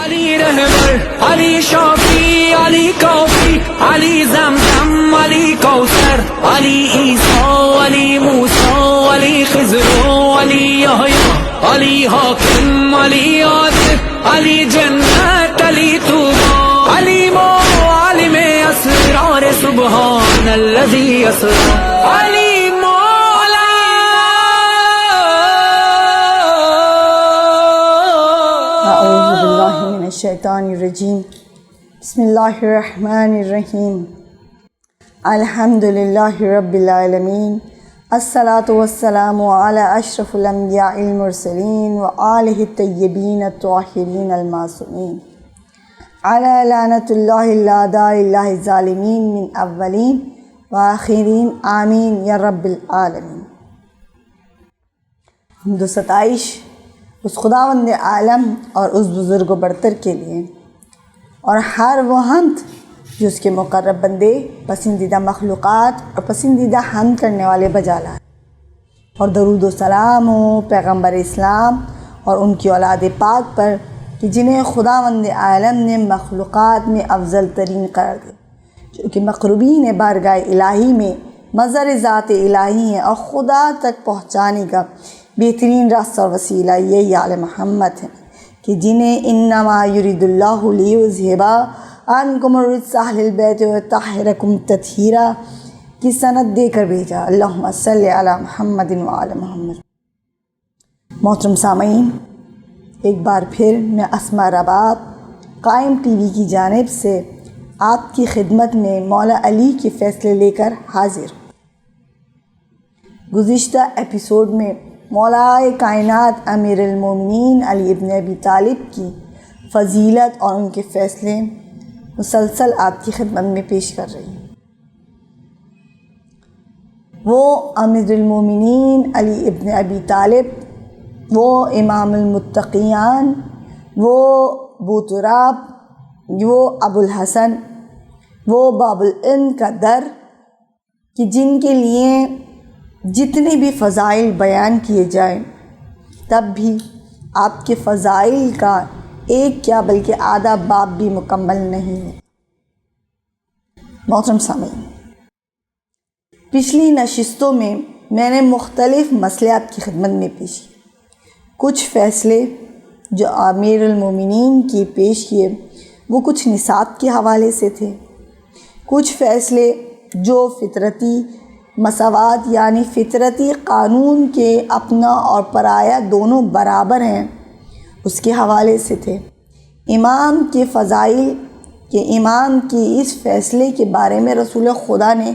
علی رہبر، علی شافی، علی کافی، علی زمزم، علی کوثر، علی عیسیٰ، علی موسیٰ، علی خضر، علی یحییٰ، علی حاکم، علی عاطف، علی جنت، علی طوبیٰ، علی عالم اسرار سبحان الذی اسری، علی اعوذ باللہ من الشیطان الرجیم، بسم اللہ الرحمن الرحیم، الحمد للہ رب العالمین، الصلاۃ والسلام علی اشرف الانبیاء المرسلین وآلہ الطیبین الطاہرین المعصومین، علی لعنۃ اللہ الاعداء اللہ الظالمین من اولین وآخرین، آمین یا رب العالمین۔ حمد و ستائش اس خداوند عالم اور اس بزرگ و برتر کے لیے، اور ہر وہ حمد جو اس کے مقرب بندے، پسندیدہ مخلوقات اور پسندیدہ حمد کرنے والے بجا لائے، اور درود و سلام ہو پیغمبر اسلام اور ان کی اولاد پاک پر کہ جنہیں خداوند عالم نے مخلوقات میں افضل ترین قرار دیا، جو کہ مقربین بارگاہ الہی میں مظہر ذات الہی ہیں، اور خدا تک پہنچانے کا بہترین راستہ اور وسیلہ یہ آل محمد ہیں، کہ جنہیں انما یرید اللہ لیذھب عنکم الرجس اہل البیت ویطہرکم تطہیرا کی سند دے کر بھیجا۔ اللہم صلی علی محمد وعلی محمد۔ محترم سامعین، ایک بار پھر میں اسماء رباب قائم ٹی وی کی جانب سے آپ کی خدمت میں مولا علی کے فیصلے لے کر حاضر ہوں۔ گزشتہ ایپیسوڈ میں مولا کائنات امیر المومنین علی ابن ابی طالب کی فضیلت اور ان کے فیصلے مسلسل آپ کی خدمت میں پیش کر رہی ہوں۔ وہ امیر المومنین علی ابن ابی طالب، وہ امام المتقیان، وہ ابو تراب، وہ ابو الحسن، وہ باب العلم کا در، کہ جن کے لیے جتنے بھی فضائل بیان کیے جائیں تب بھی آپ کے فضائل کا ایک کیا بلکہ آدھا باب بھی مکمل نہیں ہے۔ محترم سامعین، پچھلی نشستوں میں نے مختلف مسئلے آپ کی خدمت میں پیش کیے۔ کچھ فیصلے جو امیر المومنین کی پیش کیے وہ کچھ نصاب کے حوالے سے تھے، کچھ فیصلے جو فطرتی مساوات یعنی فطرتی قانون کے اپنا اور پرایا دونوں برابر ہیں اس کے حوالے سے تھے۔ امام کے فضائل کہ امام کی اس فیصلے کے بارے میں رسول خدا نے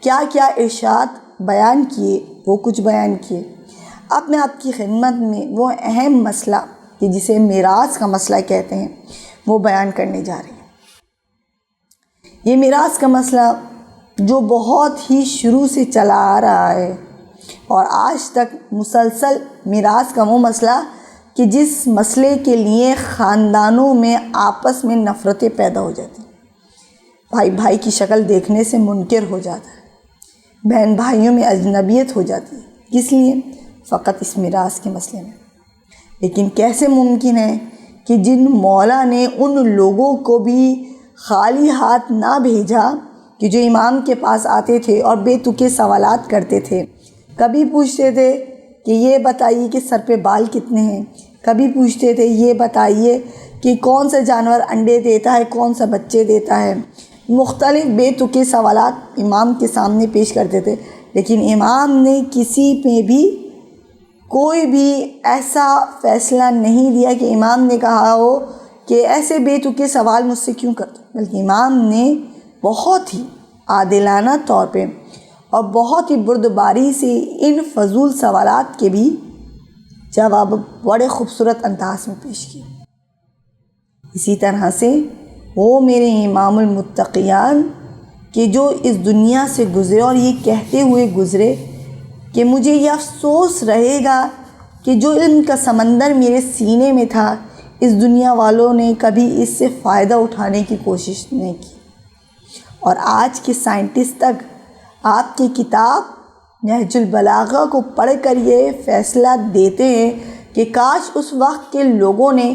کیا کیا ارشاد بیان کیے وہ کچھ بیان کیے۔ اب میں آپ کی خدمت میں وہ اہم مسئلہ کہ جسے میراث کا مسئلہ کہتے ہیں وہ بیان کرنے جا رہی ہوں۔ یہ میراث کا مسئلہ جو بہت ہی شروع سے چلا آ رہا ہے اور آج تک مسلسل میراث کا وہ مسئلہ کہ جس مسئلے کے لیے خاندانوں میں آپس میں نفرتیں پیدا ہو جاتی ہیں، بھائی بھائی کی شکل دیکھنے سے منکر ہو جاتا ہے، بہن بھائیوں میں اجنبیت ہو جاتی ہے، کس لیے؟ فقط اس میراث کے مسئلے میں۔ لیکن کیسے ممکن ہے کہ جن مولا نے ان لوگوں کو بھی خالی ہاتھ نہ بھیجا کہ جو امام کے پاس آتے تھے اور بے تکے سوالات کرتے تھے، کبھی پوچھتے تھے کہ یہ بتائیے کہ سر پہ بال کتنے ہیں، کبھی پوچھتے تھے یہ بتائیے کہ کون سا جانور انڈے دیتا ہے، کون سا بچے دیتا ہے، مختلف بے تکے سوالات امام کے سامنے پیش کرتے تھے، لیکن امام نے کسی پہ بھی کوئی بھی ایسا فیصلہ نہیں دیا کہ امام نے کہا ہو کہ ایسے بے تکے سوال مجھ سے کیوں کرتے، بلکہ امام نے بہت ہی عادلانہ طور پہ اور بہت ہی بردباری سے ان فضول سوالات کے بھی جواب بڑے خوبصورت انداز میں پیش کیے۔ اسی طرح سے وہ میرے امام المتقیان کہ جو اس دنیا سے گزرے اور یہ کہتے ہوئے گزرے کہ مجھے یہ افسوس رہے گا کہ جو علم کا سمندر میرے سینے میں تھا اس دنیا والوں نے کبھی اس سے فائدہ اٹھانے کی کوشش نہیں کی، اور آج کے سائنٹسٹ تک آپ کی کتاب نہج البلاغہ کو پڑھ کر یہ فیصلہ دیتے ہیں کہ کاش اس وقت کے لوگوں نے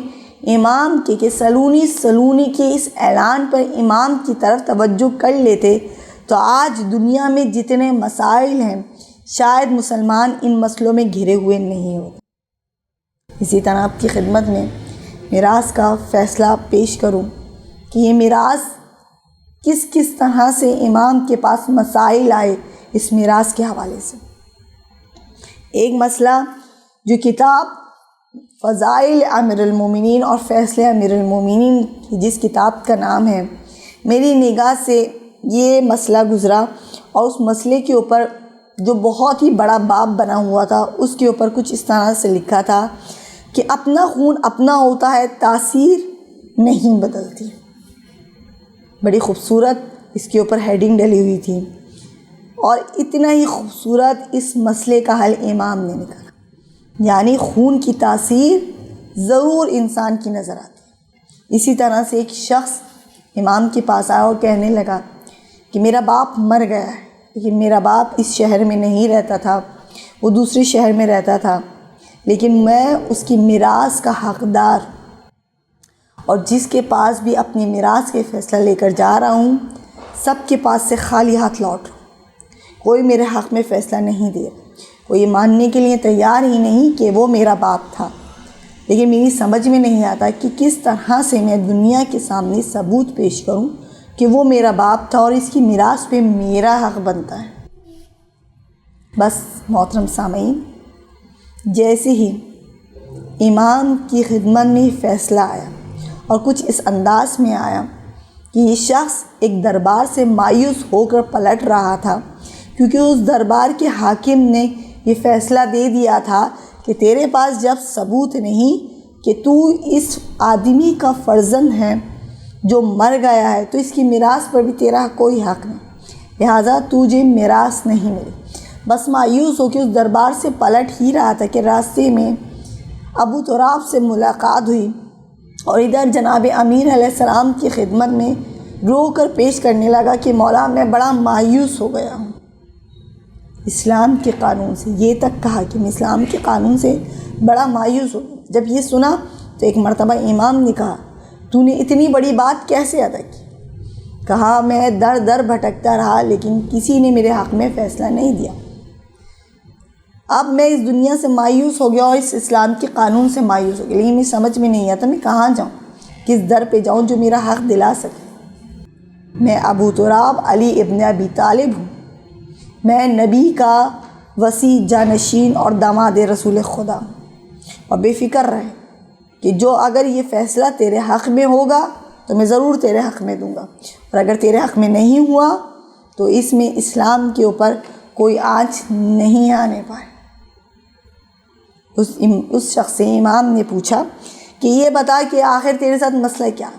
امام کے کہ سلونی کے اس اعلان پر امام کی طرف توجہ کر لیتے تو آج دنیا میں جتنے مسائل ہیں شاید مسلمان ان مسئلوں میں گھرے ہوئے نہیں ہوتے۔ اسی طرح آپ کی خدمت میں میراث کا فیصلہ پیش کروں کہ یہ میراث کس طرح سے امام کے پاس مسائل آئے اس میراث کے حوالے سے۔ ایک مسئلہ جو کتاب فضائل امیر المومنین اور فیصلے امیر المومنین کی جس کتاب کا نام ہے، میری نگاہ سے یہ مسئلہ گزرا اور اس مسئلے کے اوپر جو بہت ہی بڑا باب بنا ہوا تھا اس کے اوپر کچھ اس طرح سے لکھا تھا کہ اپنا خون اپنا ہوتا ہے، تاثیر نہیں بدلتی۔ بڑی خوبصورت اس کے اوپر ہیڈنگ ڈلی ہوئی تھی اور اتنا ہی خوبصورت اس مسئلے کا حل امام نے نکالا، یعنی خون کی تاثیر ضرور انسان کی نظر آتی ہے۔ اسی طرح سے ایک شخص امام کے پاس آیا اور کہنے لگا کہ میرا باپ مر گیا ہے، لیکن میرا باپ اس شہر میں نہیں رہتا تھا، وہ دوسرے شہر میں رہتا تھا، لیکن میں اس کی میراث کا حقدار اور جس کے پاس بھی اپنی میراث کے فیصلہ لے کر جا رہا ہوں سب کے پاس سے خالی ہاتھ لوٹ رہا ہوں، کوئی میرے حق میں فیصلہ نہیں دے رہا، کوئی یہ ماننے کے لیے تیار ہی نہیں کہ وہ میرا باپ تھا۔ لیکن میری سمجھ میں نہیں آتا کہ کس طرح سے میں دنیا کے سامنے ثبوت پیش کروں کہ وہ میرا باپ تھا اور اس کی میراث پہ میرا حق بنتا ہے۔ بس محترم سامعین، جیسے ہی امام کی خدمت میں فیصلہ آیا اور کچھ اس انداز میں آیا کہ یہ شخص ایک دربار سے مایوس ہو کر پلٹ رہا تھا، کیونکہ اس دربار کے حاکم نے یہ فیصلہ دے دیا تھا کہ تیرے پاس جب ثبوت نہیں کہ تو اس آدمی کا فرزند ہے جو مر گیا ہے تو اس کی میراث پر بھی تیرا کوئی حق نہیں، لہٰذا تجھے میراث نہیں ملی۔ بس مایوس ہو کے اس دربار سے پلٹ ہی رہا تھا کہ راستے میں ابو تراب سے ملاقات ہوئی اور ادھر جناب امیر علیہ السلام کی خدمت میں رو کر پیش کرنے لگا کہ مولا میں بڑا مایوس ہو گیا ہوں اسلام کے قانون سے۔ یہ تک کہا کہ میں اسلام کے قانون سے بڑا مایوس ہو گیا۔ جب یہ سنا تو ایک مرتبہ امام نے کہا تو نے اتنی بڑی بات کیسے ادا کی؟ کہا میں در در بھٹکتا رہا لیکن کسی نے میرے حق میں فیصلہ نہیں دیا۔ اب میں اس دنیا سے مایوس ہو گیا اور اس اسلام کے قانون سے مایوس ہو گیا، لیکن مجھے سمجھ میں نہیں آتا میں کہاں جاؤں، کس در پہ جاؤں جو میرا حق دلا سکے۔ میں ابو تراب علی ابن ابی طالب ہوں، میں نبی کا وسیع جانشین اور داماد رسول خدا ہوں، اور بے فکر رہے کہ جو اگر یہ فیصلہ تیرے حق میں ہوگا تو میں ضرور تیرے حق میں دوں گا، اور اگر تیرے حق میں نہیں ہوا تو اس میں اسلام کے اوپر کوئی آنچ نہیں آنے پائے۔ اس شخص سے امام نے پوچھا کہ یہ بتا کہ آخر تیرے ساتھ مسئلہ کیا؟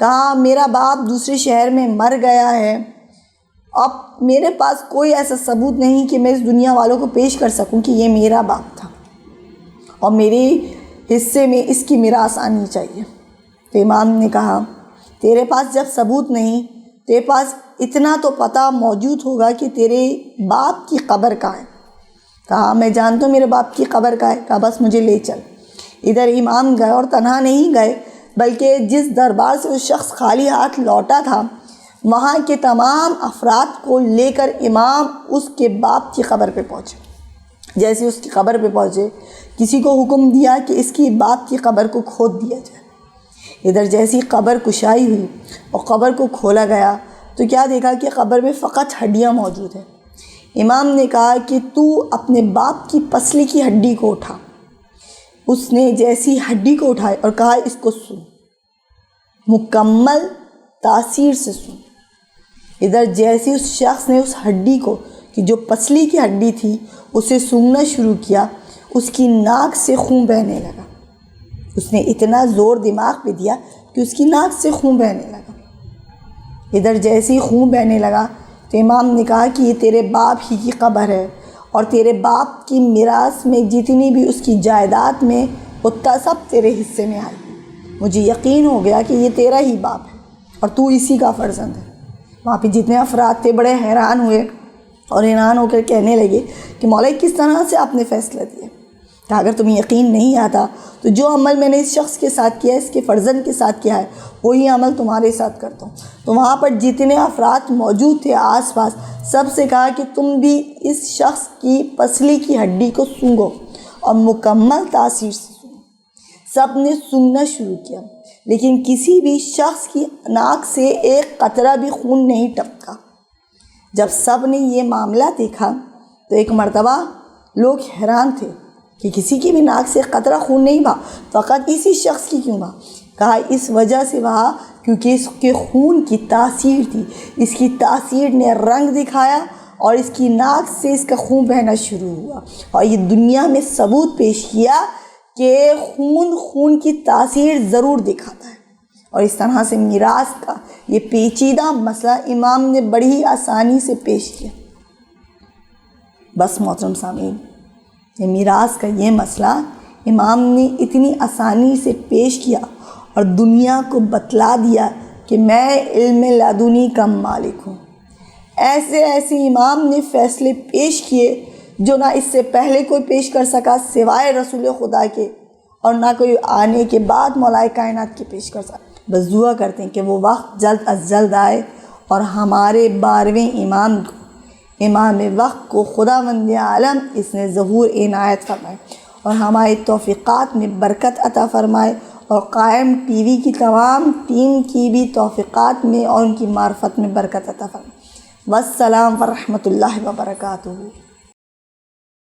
کہا میرا باپ دوسرے شہر میں مر گیا ہے، اب میرے پاس کوئی ایسا ثبوت نہیں کہ میں اس دنیا والوں کو پیش کر سکوں کہ یہ میرا باپ تھا اور میرے حصے میں اس کی میراث آنی چاہیے۔ تو امام نے کہا تیرے پاس جب ثبوت نہیں، تیرے پاس اتنا تو پتہ موجود ہوگا کہ تیرے باپ کی قبر کہاں ہے؟ کہا میں جانتا ہوں میرے باپ کی قبر کہاں ہے۔ کہا بس مجھے لے چل۔ ادھر امام گئے اور تنہا نہیں گئے بلکہ جس دربار سے وہ شخص خالی ہاتھ لوٹا تھا وہاں کے تمام افراد کو لے کر امام اس کے باپ کی قبر پہ پہنچے۔ جیسے اس کی قبر پہ پہنچے کسی کو حکم دیا کہ اس کی باپ کی قبر کو کھود دیا جائے۔ ادھر جیسی قبر کشائی ہوئی اور قبر کو کھولا گیا تو کیا دیکھا کہ قبر میں فقط ہڈیاں موجود ہیں۔ امام نے کہا کہ تو اپنے باپ کی پسلی کی ہڈی کو اٹھا۔ اس نے جیسی ہڈی کو اٹھائی اور کہا اس کو سن، مکمل تاثیر سے سن۔ ادھر جیسے اس شخص نے اس ہڈی کو کہ جو پسلی کی ہڈی تھی اسے سونگھنا شروع کیا، اس کی ناک سے خون بہنے لگا۔ اس نے اتنا زور دماغ پہ دیا کہ اس کی ناک سے خون بہنے لگا۔ ادھر جیسے ہی خون بہنے لگا تو امام نے کہا کہ یہ تیرے باپ ہی کی قبر ہے اور تیرے باپ کی میراث میں جتنی بھی اس کی جائیداد میں اتنا سب تیرے حصے میں آئی۔ مجھے یقین ہو گیا کہ یہ تیرا ہی باپ ہے اور تو اسی کا فرزند ہے۔ وہاں پہ جتنے افراد تھے بڑے حیران ہوئے اور حیران ہو کر کہنے لگے کہ مولا کس طرح سے آپ نے فیصلہ دیا؟ کہ اگر تمہیں یقین نہیں آتا تو جو عمل میں نے اس شخص کے ساتھ کیا ہے، اس کے فرزند کے ساتھ کیا ہے، وہی عمل تمہارے ساتھ کرتا ہوں۔ تو وہاں پر جتنے افراد موجود تھے آس پاس، سب سے کہا کہ تم بھی اس شخص کی پسلی کی ہڈی کو سونگھو اور مکمل تاثیر سے سونگھو۔ سب نے سونگھنا شروع کیا، لیکن کسی بھی شخص کی ناک سے ایک قطرہ بھی خون نہیں ٹپکا۔ جب سب نے یہ معاملہ دیکھا تو ایک مرتبہ لوگ حیران تھے کہ کسی کی بھی ناک سے قطرہ خون نہیں بہا، فقط اسی شخص کی کیوں بہا؟ کہا اس وجہ سے بہا کیونکہ اس کے خون کی تاثیر تھی، اس کی تاثیر نے رنگ دکھایا اور اس کی ناک سے اس کا خون بہنا شروع ہوا، اور یہ دنیا میں ثبوت پیش کیا کہ خون کی تاثیر ضرور دکھاتا ہے۔ اور اس طرح سے میراث کا یہ پیچیدہ مسئلہ امام نے بڑی ہی آسانی سے پیش کیا۔ بس محترم سامعین، یہ میراث کا یہ مسئلہ امام نے اتنی آسانی سے پیش کیا اور دنیا کو بتلا دیا کہ میں علم لدنی کا مالک ہوں۔ ایسے امام نے فیصلے پیش کیے جو نہ اس سے پہلے کوئی پیش کر سکا سوائے رسول خدا کے، اور نہ کوئی آنے کے بعد مولا کائنات کے پیش کر سکا۔ بس دعا کرتے ہیں کہ وہ وقت جلد از جلد آئے اور ہمارے 12ویں امام کو، امام وقت کو خداوند عالم اس نے ظہور عنایت فرمائے اور ہماری توفیقات میں برکت عطا فرمائے، اور قائم ٹی وی کی تمام ٹیم کی بھی توفیقات میں اور ان کی معرفت میں برکت عطا فرمائے۔ والسلام ورحمۃ اللہ وبرکاتہ۔